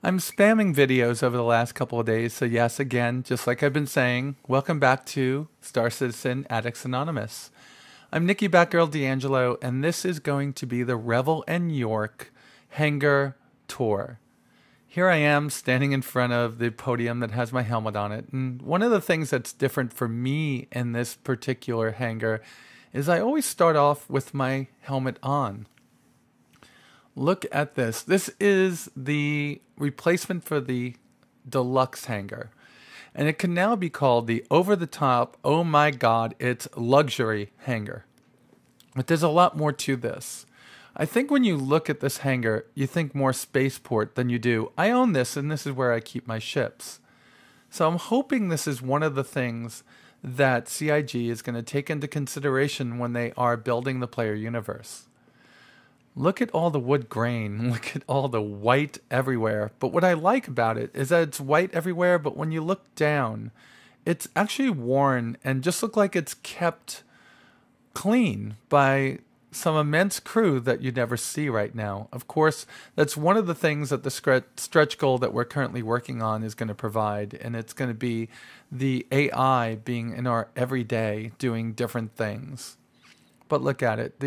I'm spamming videos over the last couple of days, so yes, again, just like I've been saying, welcome back to Star Citizen Addicts Anonymous. I'm Nikki Batgirl D'Angelo, and this is going to be the Revel York Hangar tour. Here I am standing in front of the podium that has my helmet on it, and one of the things that's different for me in this particular hangar is I always start off with my helmet on. Look at this. This is the replacement for the Deluxe Hangar. And it can now be called the over-the-top, oh my god, it's luxury hangar. But there's a lot more to this. I think when you look at this hangar, you think more spaceport than you do. I own this, and this is where I keep my ships. So I'm hoping this is one of the things that CIG is going to take into consideration when they are building the player universe. Look at all the wood grain. Look at all the white everywhere. But what I like about it is that it's white everywhere, but when you look down, it's actually worn and just look like it's kept clean by some immense crew that you never see right now. Of course, that's one of the things that the stretch goal that we're currently working on is going to provide, and it's going to be the AI being in our everyday doing different things. But look at it.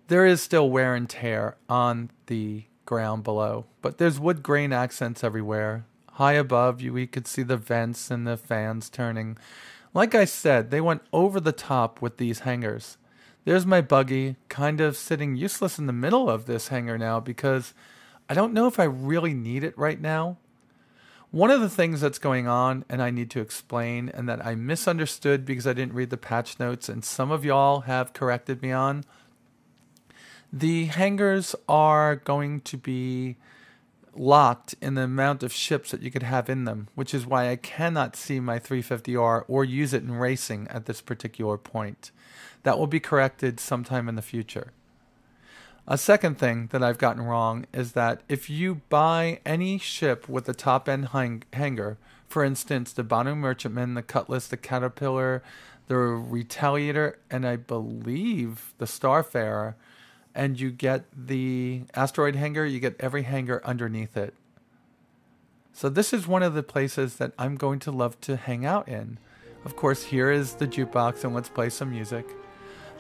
There is still wear and tear on the ground below, but there's wood grain accents everywhere. High above you, we could see the vents and the fans turning. Like I said, they went over the top with these hangars. There's my buggy, kind of sitting useless in the middle of this hangar now because I don't know if I really need it right now. One of the things that's going on, and I need to explain, and that I misunderstood because I didn't read the patch notes, and some of y'all have corrected me on, the hangars are going to be locked in the amount of ships that you could have in them, which is why I cannot see my 350R or use it in racing at this particular point. That will be corrected sometime in the future. A second thing that I've gotten wrong is that if you buy any ship with a top-end hangar, for instance, the Banu Merchantman, the Cutlass, the Caterpillar, the Retaliator, and I believe the Starfarer, and you get the Asteroid Hangar, you get every hangar underneath it. So this is one of the places that I'm going to love to hang out in. Of course, here is the jukebox, and let's play some music.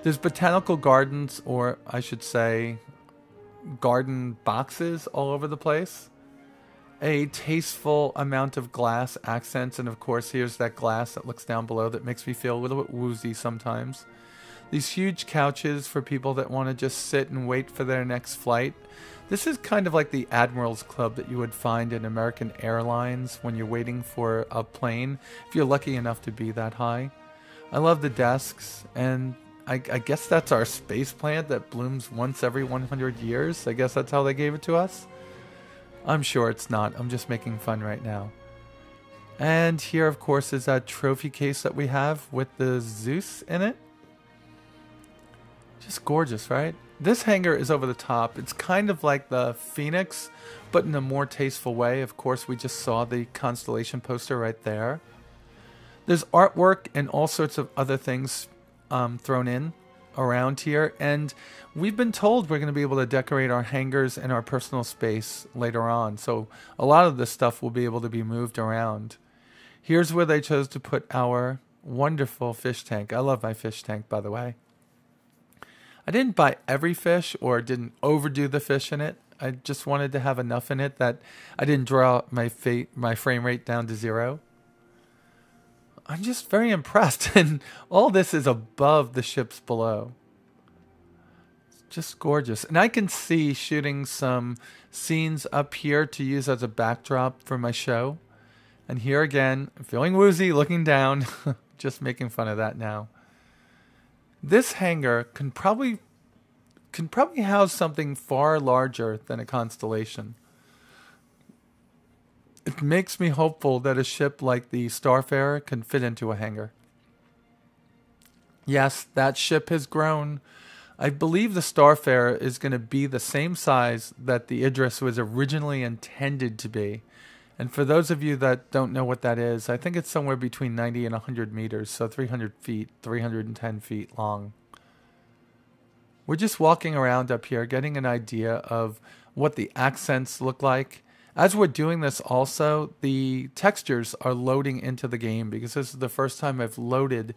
There's botanical gardens, or I should say, garden boxes all over the place. A tasteful amount of glass accents, and of course, here's that glass that looks down below that makes me feel a little bit woozy sometimes. These huge couches for people that want to just sit and wait for their next flight. This is kind of like the Admiral's Club that you would find in American Airlines when you're waiting for a plane, if you're lucky enough to be that high. I love the desks, and I guess that's our space plant that blooms once every 100 years. I guess that's how they gave it to us. I'm sure it's not. I'm just making fun right now. And here, of course, is that trophy case that we have with the Zeus in it. Just gorgeous, right? This hangar is over the top. It's kind of like the Phoenix, but in a more tasteful way. Of course, we just saw the Constellation poster right there. There's artwork and all sorts of other things thrown in around here. And we've been told we're going to be able to decorate our hangars and our personal space later on. So a lot of this stuff will be able to be moved around. Here's where they chose to put our wonderful fish tank. I love my fish tank, by the way. I didn't buy every fish or didn't overdo the fish in it. I just wanted to have enough in it that I didn't draw my frame rate down to 0. I'm just very impressed, and all this is above the ships below. It's just gorgeous. And I can see shooting some scenes up here to use as a backdrop for my show. And here again, I'm feeling woozy, looking down, just making fun of that now. This hangar can probably house something far larger than a constellation. It makes me hopeful that a ship like the Starfarer can fit into a hangar. Yes, that ship has grown. I believe the Starfarer is going to be the same size that the Idris was originally intended to be. And for those of you that don't know what that is, I think it's somewhere between 90 and 100 meters, so 300 feet, 310 feet long. We're just walking around up here, getting an idea of what the accents look like. As we're doing this also, the textures are loading into the game because this is the first time I've loaded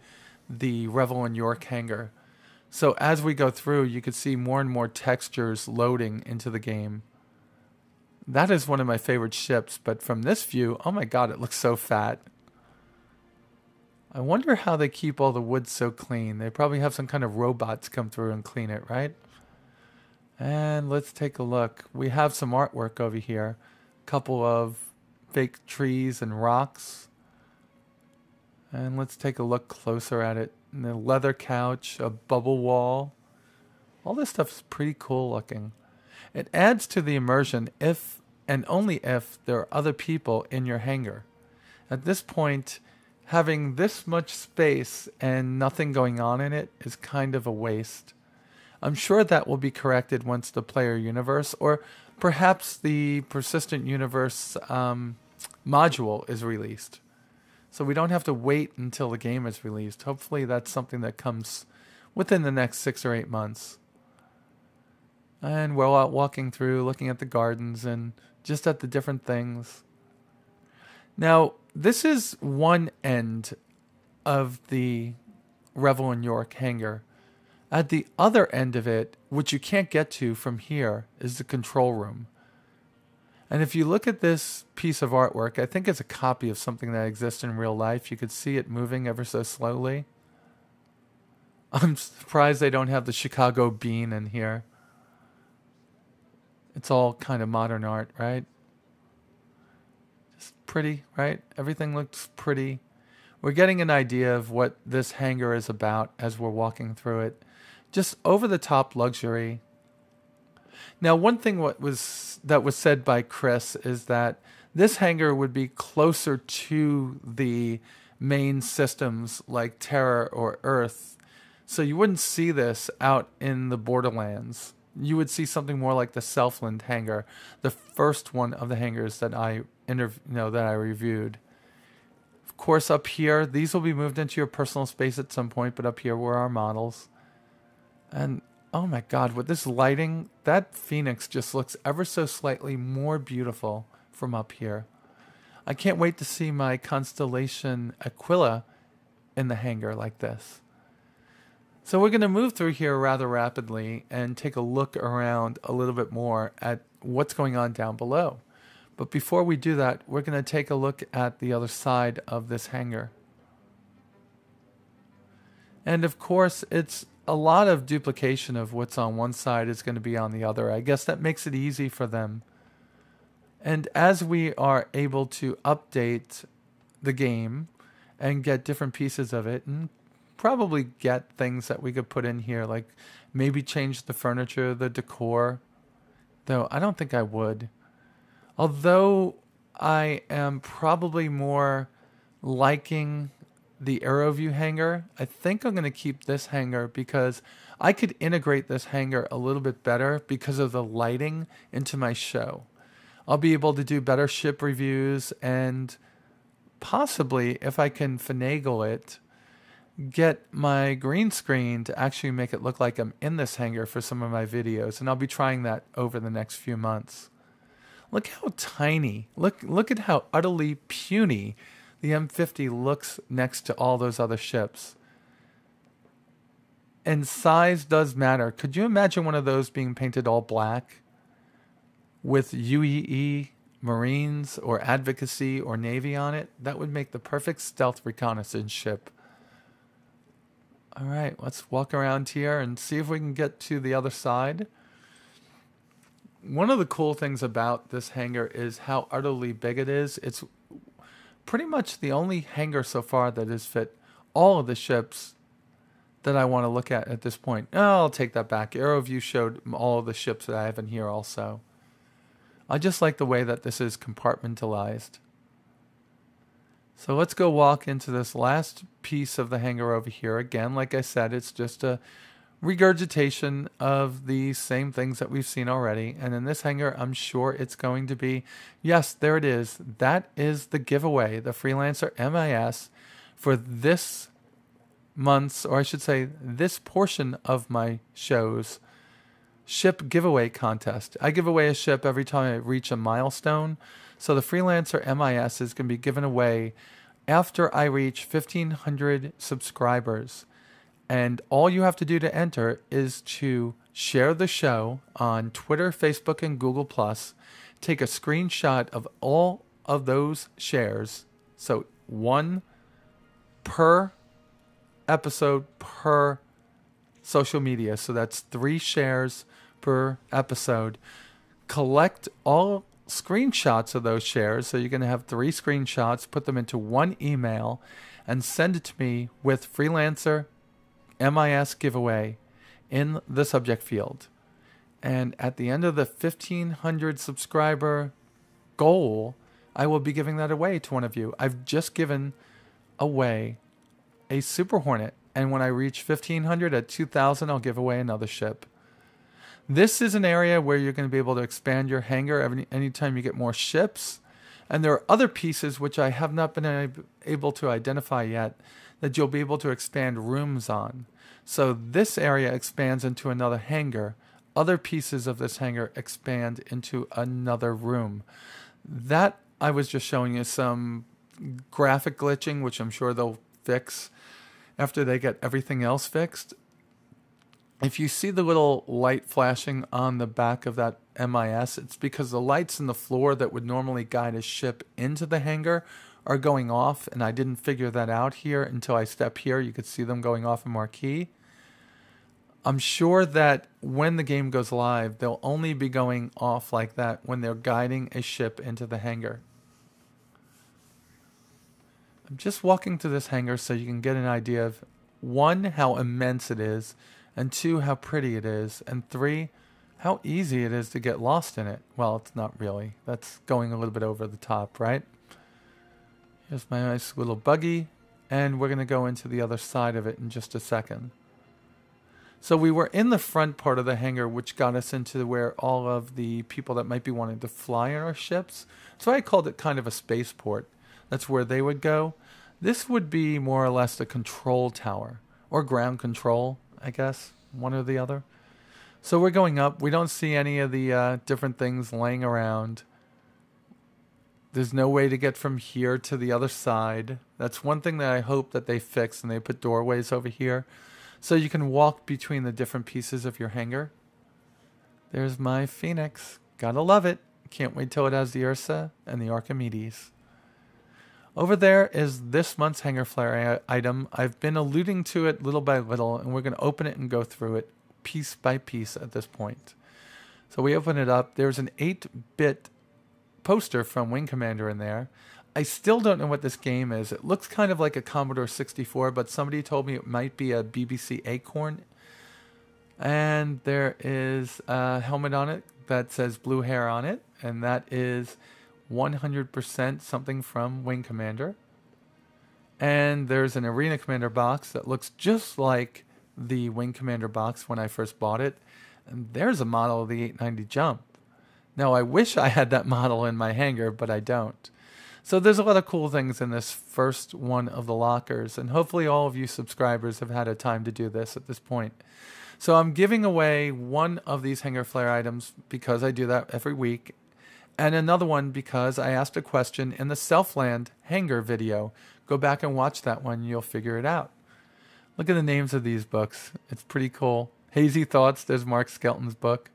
the Revel York Hangar. So as we go through, you can see more and more textures loading into the game. That is one of my favorite ships, but from this view, oh my god, it looks so fat. I wonder how they keep all the wood so clean. They probably have some kind of robots come through and clean it, right? And let's take a look. We have some artwork over here. A couple of fake trees and rocks. And let's take a look closer at it. And a leather couch, a bubble wall. All this stuff is pretty cool looking. It adds to the immersion if and only if there are other people in your hangar. At this point, having this much space and nothing going on in it is kind of a waste. I'm sure that will be corrected once the player universe, or perhaps the persistent universe module is released. So we don't have to wait until the game is released. Hopefully that's something that comes within the next 6 or 8 months. And we're out walking through, looking at the gardens and just at the different things. Now, this is one end of the Revel York Hangar. At the other end of it, which you can't get to from here, is the control room. And if you look at this piece of artwork, I think it's a copy of something that exists in real life. You could see it moving ever so slowly. I'm surprised they don't have the Chicago bean in here. It's all kind of modern art, right? Just pretty, right? Everything looks pretty. We're getting an idea of what this hangar is about as we're walking through it. Just over-the-top luxury. Now, one thing that was said by Chris is that this hangar would be closer to the main systems like Terra or Earth. So you wouldn't see this out in the borderlands. You would see something more like the Southland hangar, the first one of the hangars that I reviewed. Of course, up here, these will be moved into your personal space at some point, but up here were our models. And oh my god, with this lighting, that Phoenix just looks ever so slightly more beautiful from up here. I can't wait to see my Constellation Aquila in the hangar like this. So we're going to move through here rather rapidly and take a look around a little bit more at what's going on down below. But before we do that, we're going to take a look at the other side of this hangar. And of course, it's a lot of duplication of what's on one side is going to be on the other. I guess that makes it easy for them. And as we are able to update the game and get different pieces of it, and probably get things that we could put in here, like maybe change the furniture, the decor, though I don't think I would. Although I am probably more liking the Aero View hangar, I think I'm going to keep this hangar because I could integrate this hangar a little bit better because of the lighting into my show. I'll be able to do better ship reviews and possibly, if I can finagle it, get my green screen to actually make it look like I'm in this hangar for some of my videos, and I'll be trying that over the next few months. Look how tiny, look at how utterly puny the M50 looks next to all those other ships. And size does matter. Could you imagine one of those being painted all black with UEE Marines or Advocacy or Navy on it? That would make the perfect stealth reconnaissance ship. All right, let's walk around here and see if we can get to the other side. One of the cool things about this hangar is how utterly big it is. It's pretty much the only hangar so far that has fit all of the ships that I want to look at this point. Oh, I'll take that back. AeroView showed all of the ships that I have in here also. I just like the way that this is compartmentalized. So let's go walk into this last piece of the hangar over here. Again, like I said, it's just a regurgitation of the same things that we've seen already. And in this hangar, I'm sure it's going to be, yes, there it is. That is the giveaway, the Freelancer MIS for this month's, or I should say this portion of my shows. ship giveaway contest. I give away a ship every time I reach a milestone. So the Freelancer MIS is going to be given away after I reach 1,500 subscribers. And all you have to do to enter is to share the show on Twitter, Facebook, and Google+. Take a screenshot of all of those shares. So one per episode per social media. So that's 3 shares per episode. Collect all screenshots of those shares. So you're going to have 3 screenshots, put them into one email, and send it to me with Freelancer MIS giveaway in the subject field. And at the end of the 1,500 subscriber goal, I will be giving that away to one of you. I've just given away a Super Hornet. And when I reach 1,500 at 2,000, I'll give away another ship. This is an area where you're going to be able to expand your hangar anytime you get more ships. And there are other pieces which I have not been able to identify yet that you'll be able to expand rooms on. So this area expands into another hangar. Other pieces of this hangar expand into another room. That I was just showing you some graphic glitching, which I'm sure they'll fix after they get everything else fixed. If you see the little light flashing on the back of that MIS, it's because the lights in the floor that would normally guide a ship into the hangar are going off, and I didn't figure that out here until I step here. You could see them going off in marquee. I'm sure that when the game goes live, they'll only be going off like that when they're guiding a ship into the hangar. I'm just walking to this hangar so you can get an idea of 1, how immense it is, and 2, how pretty it is, and 3, how easy it is to get lost in it. Well, it's not really. That's going a little bit over the top, right? Here's my nice little buggy, and we're going to go into the other side of it in just a second. So we were in the front part of the hangar, which got us into where all of the people that might be wanting to fly in our ships. So I called it kind of a spaceport. That's where they would go. This would be more or less the control tower, or ground control, I guess, one or the other. So we're going up. We don't see any of the different things laying around. There's no way to get from here to the other side. That's one thing that I hope that they fix, and they put doorways over here so you can walk between the different pieces of your hangar. There's my Phoenix. Gotta love it. Can't wait till it has the Ursa and the Archimedes. Over there is this month's hangar flare item. I've been alluding to it little by little, and we're going to open it and go through it piece by piece at this point. So we open it up. There's an 8-bit poster from Wing Commander in there. I still don't know what this game is. It looks kind of like a Commodore 64, but somebody told me it might be a BBC Acorn. And there is a helmet on it that says Blue Hair on it, and that is 100% something from Wing Commander. And there's an Arena Commander box that looks just like the Wing Commander box when I first bought it. And there's a model of the 890 Jump. Now, I wish I had that model in my hangar, but I don't. So there's a lot of cool things in this first one of the lockers, and hopefully all of you subscribers have had a time to do this at this point. So I'm giving away one of these hangar flare items because I do that every week, and another one because I asked a question in the Selfland hangar video. Go back and watch that one, you'll figure it out. Look at the names of these books. It's pretty cool. Hazy Thoughts, there's Mark Skelton's book.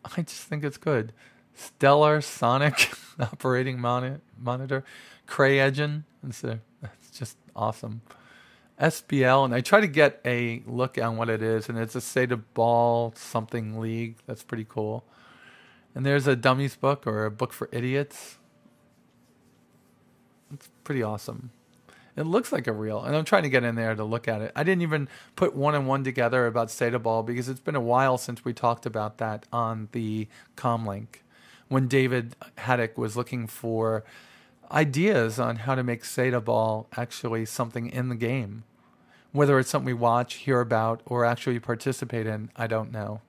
I just think it's good. Stellar Sonic Operating Monitor. Cray-Engine. It's just awesome. SBL, and I try to get a look on what it is, and it's a Sata Ball something league. That's pretty cool. And there's a dummies book, or a book for idiots. It's pretty awesome. It looks like a real, and I'm trying to get in there to look at it. I didn't even put one and one together about Sata Ball because it's been a while since we talked about that on the Comlink, when David Haddock was looking for ideas on how to make Sata Ball actually something in the game. Whether it's something we watch, hear about, or actually participate in, I don't know.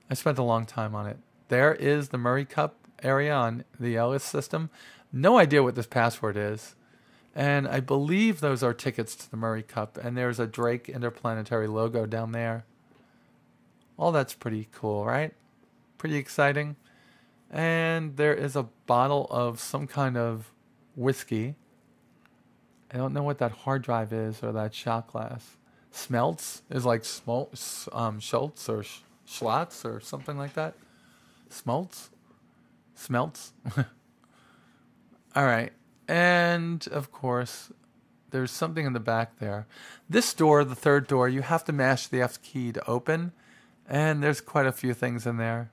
I spent a long time on it. There is the Murray Cup area on the Ellis system. No idea what this password is. And I believe those are tickets to the Murray Cup. And there's a Drake Interplanetary logo down there. All that's pretty cool, right? Pretty exciting. And there is a bottle of some kind of whiskey. I don't know what that hard drive is or that shot glass. Smelts is like Schultz or Schlotz or something like that. Smelts? Smelts? All right. And, of course, there's something in the back there. This door, the third door, you have to mash the F key to open. And there's quite a few things in there.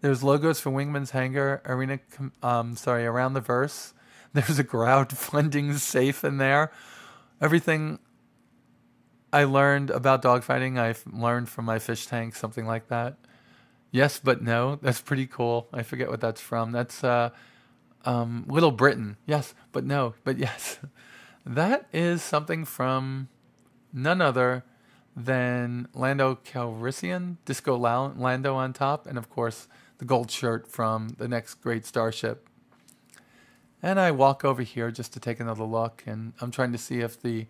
There's logos for Wingman's Hangar, Around the Verse. There's a crowdfunding safe in there. Everything I learned about dogfighting, I've learned from my fish tank, something like that. Yes, but no. That's pretty cool. I forget what that's from. That's Little Britain. Yes, but no. But yes. That is something from none other than Lando Calrissian, Disco Lando on top, and of course the gold shirt from the next great starship. And I walk over here just to take another look, and I'm trying to see if the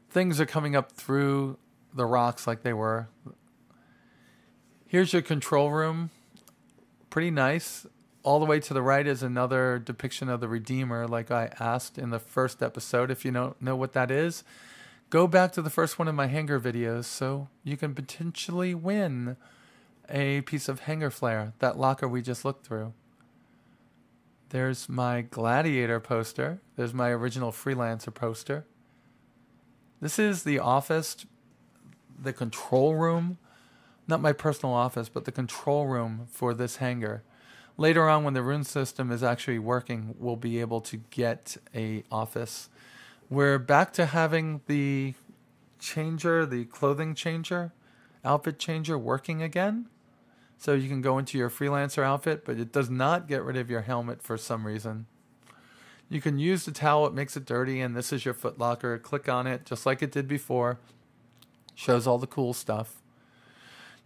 things are coming up through the rocks like they were. Here's your control room. Pretty nice. All the way to the right is another depiction of the Redeemer, like I asked in the first episode. If you don't know what that is, go back to the first one of my hangar videos so you can potentially win a piece of hangar flare, that locker we just looked through. There's my Gladiator poster. There's my original Freelancer poster. This is the office, the control room. Not my personal office, but the control room for this hangar. Later on, when the rune system is actually working, we'll be able to get a office. We're back to having the changer, the clothing changer, outfit changer working again. So you can go into your Freelancer outfit, but it does not get rid of your helmet for some reason. You can use the towel, it makes it dirty, and this is your foot locker. Click on it, just like it did before. Shows all the cool stuff.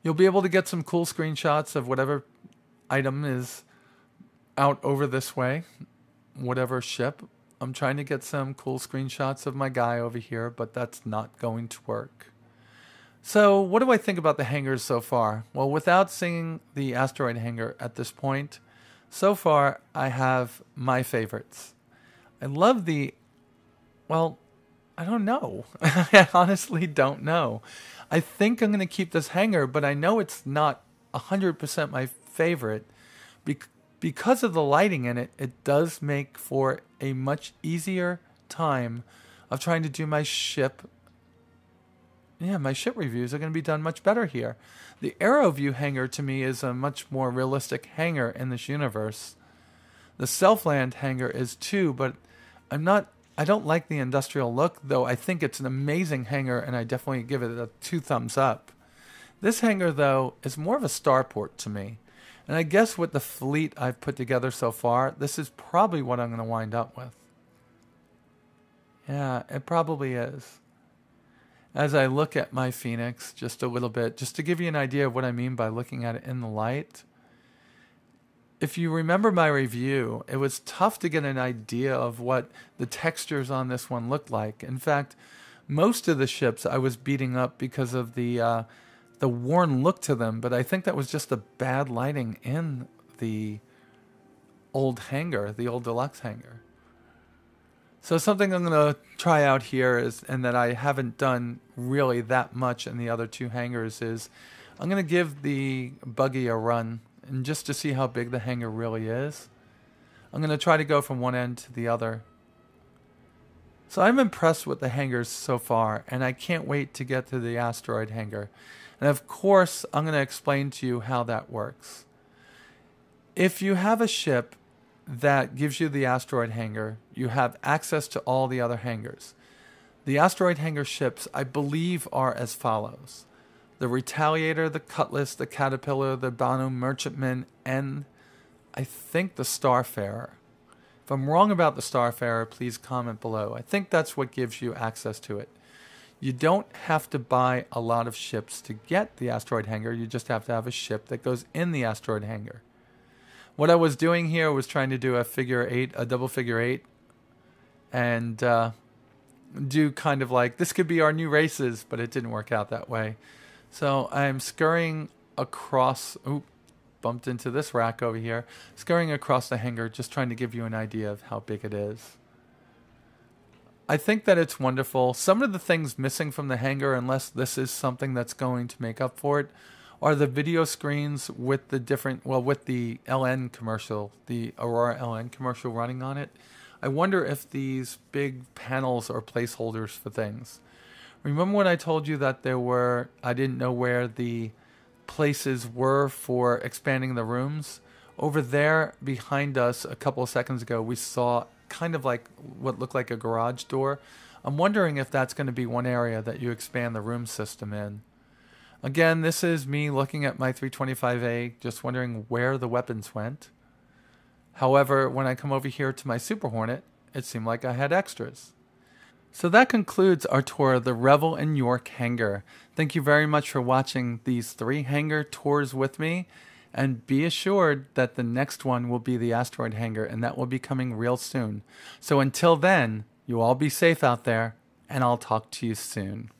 You'll be able to get some cool screenshots of whatever item is out over this way, whatever ship. I'm trying to get some cool screenshots of my guy over here, but that's not going to work. So what do I think about the hangars so far? Well, without seeing the Asteroid Hangar at this point, so far I have my favorites. I love I don't know. I honestly don't know. I think I'm going to keep this hangar, but I know it's not 100% my favorite. Because of the lighting in it, it does make for a much easier time of trying to do my ship. Yeah, my ship reviews are going to be done much better here. The Aero View hangar to me is a much more realistic hangar in this universe. The Selfland hangar is too, but I don't like the industrial look, though I think it's an amazing hangar and I definitely give it a 2 thumbs up. This hangar, though, is more of a starport to me. And I guess with the fleet I've put together so far, this is probably what I'm going to wind up with. Yeah, it probably is. As I look at my Phoenix just a little bit, just to give you an idea of what I mean by looking at it in the light. If you remember my review, it was tough to get an idea of what the textures on this one looked like. In fact, most of the ships I was beating up because of the worn look to them, but I think that was just the bad lighting in the old hangar, the old Deluxe Hangar. So something I'm going to try out here and that I haven't done really that much in the other 2 hangars is I'm going to give the Buggy a run, and just to see how big the hangar really is. I'm going to try to go from one end to the other. So I'm impressed with the hangars so far, and I can't wait to get to the Asteroid Hangar. And of course, I'm going to explain to you how that works. If you have a ship that gives you the Asteroid Hangar, you have access to all the other hangars. The Asteroid Hangar ships, I believe, are as follows. The Retaliator, the Cutlass, the Caterpillar, the Banu Merchantman, and I think the Starfarer. If I'm wrong about the Starfarer, please comment below. I think that's what gives you access to it. You don't have to buy a lot of ships to get the Asteroid Hangar. You just have to have a ship that goes in the Asteroid Hangar. What I was doing here was trying to do a double figure eight, and do kind of like, this could be our new races, but it didn't work out that way. So I'm scurrying across, bumped into this rack over here, scurrying across the hangar, just trying to give you an idea of how big it is. I think that it's wonderful. Some of the things missing from the hangar, unless this is something that's going to make up for it, are the video screens with the different, well, with the LN commercial, the Aurora LN commercial running on it. I wonder if these big panels are placeholders for things. Remember when I told you that I didn't know where the places were for expanding the rooms? Over there behind us a couple of seconds ago, we saw kind of like what looked like a garage door. I'm wondering if that's going to be one area that you expand the room system in. Again, this is me looking at my 325A, just wondering where the weapons went. However, when I come over here to my Super Hornet, it seemed like I had extras. So that concludes our tour of the Revel York Hangar. Thank you very much for watching these 3 hangar tours with me. And be assured that the next one will be the Asteroid Hangar, and that will be coming real soon. So until then, you all be safe out there, and I'll talk to you soon.